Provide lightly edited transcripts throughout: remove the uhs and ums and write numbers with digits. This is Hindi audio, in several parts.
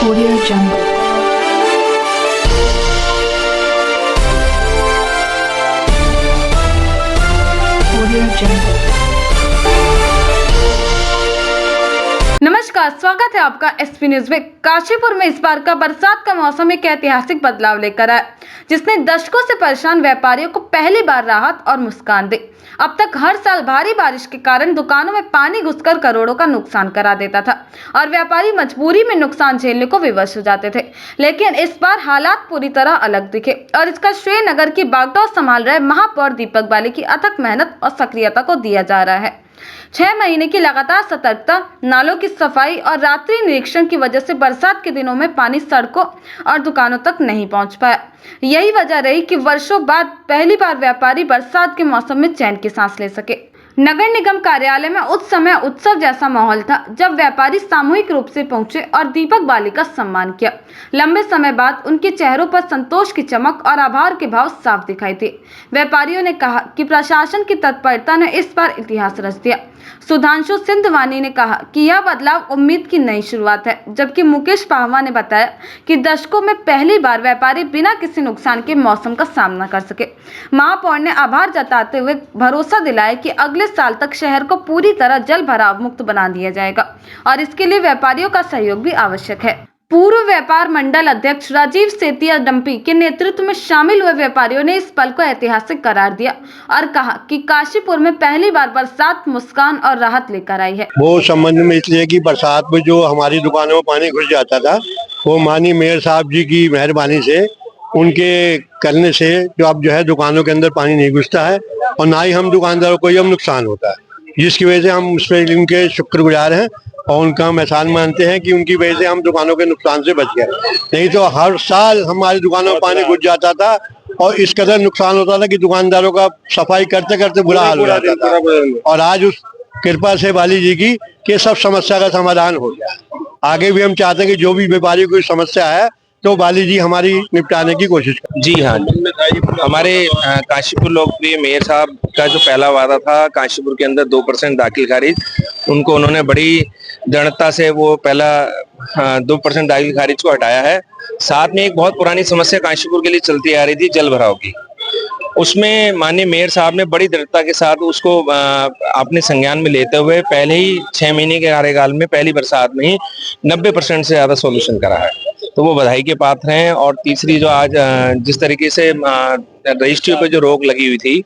Audio Jungle. Audio Jungle. नमस्कार, स्वागत है आपका एसपी न्यूज में। काशीपुर में इस बार का बरसात का मौसम एक ऐतिहासिक बदलाव लेकर आया, जिसने दशकों से परेशान व्यापारियों को पहली बार राहत और मुस्कान दी। अब तक हर साल भारी बारिश के कारण दुकानों में पानी घुसकर करोड़ों का नुकसान करा देता था और व्यापारी मजबूरी में नुकसान झेलने को विवश हो जाते थे। लेकिन इस बार हालात पूरी तरह अलग दिखे और इसका श्रेय नगर की बागडोर संभाल रहे महापौर दीपक बाली की अथक मेहनत और सक्रियता को दिया जा रहा है। 6 महीने की लगातार सतर्कता, नालों की सफाई और रात्रि निरीक्षण की वजह से बरसात के दिनों में पानी सड़कों और दुकानों तक नहीं पहुंच पाया। यही वजह रही कि वर्षों बाद पहली बार व्यापारी बरसात के मौसम में चैन की सांस ले सके। नगर निगम कार्यालय में उस समय उत्सव जैसा माहौल था जब व्यापारी सामूहिक रूप से पहुंचे और दीपक बाली का सम्मान किया। लंबे समय बाद उनके चेहरों पर संतोष की चमक और आभार के भाव साफ दिखाई दिए। व्यापारियों ने कहा कि प्रशासन की तत्परता ने इस बार इतिहास रच दिया। सुधांशु सिंधवानी ने कहा कि यह बदलाव उम्मीद की नई शुरुआत है, जबकि मुकेश पाहवा ने बताया कि दशकों में पहली बार व्यापारी बिना किसी नुकसान के मौसम का सामना कर सके। महापौर ने आभार जताते हुए भरोसा दिलाया कि अगले साल तक शहर को पूरी तरह जल भराव मुक्त बना दिया जाएगा और इसके लिए व्यापारियों का सहयोग भी आवश्यक है। पूर्व व्यापार मंडल अध्यक्ष राजीव सेतिया डंपी के नेतृत्व में शामिल हुए व्यापारियों ने इस पल को ऐतिहासिक करार दिया और कहा कि काशीपुर में पहली बार बरसात मुस्कान और राहत लेकर आई है। वो संबंध में इसलिए कि बरसात में जो हमारी दुकानों में पानी घुस जाता था, वो माननीय मेयर साहब जी की मेहरबानी से, उनके करने से जो अब जो है दुकानों के अंदर पानी नहीं घुसता है और ना ही हम दुकानदारों को अब नुकसान होता है, जिसकी वजह से हम उस पर उनके शुक्रगुजार हैं और उनका हम एहसान मानते हैं कि उनकी वजह से हम दुकानों के नुकसान से बच गए। नहीं तो हर साल हमारी दुकानों में पानी घुस जाता था और इस कदर नुकसान होता था कि दुकानदारों का सफाई करते करते बुरा हाल हो जाता था। और आज उस कृपा से बाली जी की कि सब समस्या का समाधान हो गया। आगे भी हम चाहते हैं कि जो भी व्यापारी कोई समस्या है तो बाली जी हमारी निपटाने की कोशिश करें। जी हाँ, हमारे काशीपुर लोकप्रिय मेयर साहब का जो पहला वादा था काशीपुर के अंदर 2% दाखिल खारिज, उनको उन्होंने बड़ी दृढ़ता से वो पहला 2% दाखिल खारिज को हटाया है। साथ में एक बहुत पुरानी समस्या काशीपुर के लिए चलती आ रही थी, जल भराव की। उसमें माननीय मेयर साहब ने बड़ी दृढ़ता के साथ उसको अपने संज्ञान में लेते हुए पहले ही 6 महीने के कार्यकाल में पहली बरसात में ही 90% से ज्यादा सॉल्यूशन करा है, तो वो बधाई के पात्र हैं। और तीसरी जो आज जिस तरीके से रजिस्ट्री पर जो रोक लगी हुई थी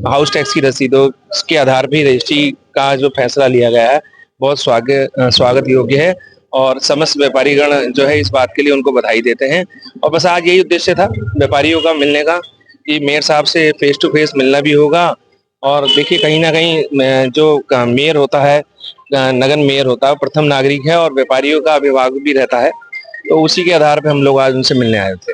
हाउस टैक्स की रसीदों के आधार पर रजिस्ट्री का जो फैसला लिया गया है, बहुत स्वागत योग्य है और समस्त व्यापारीगण जो है इस बात के लिए उनको बधाई देते हैं। और बस आज यही उद्देश्य था व्यापारियों का मिलने का कि मेयर साहब से फेस टू फेस मिलना भी होगा। और देखिए कहीं ना कहीं जो मेयर होता है, नगर मेयर होता है, प्रथम नागरिक है और व्यापारियों का अभिभावक भी रहता है, तो उसी के आधार पर हम लोग आज उनसे मिलने आए थे।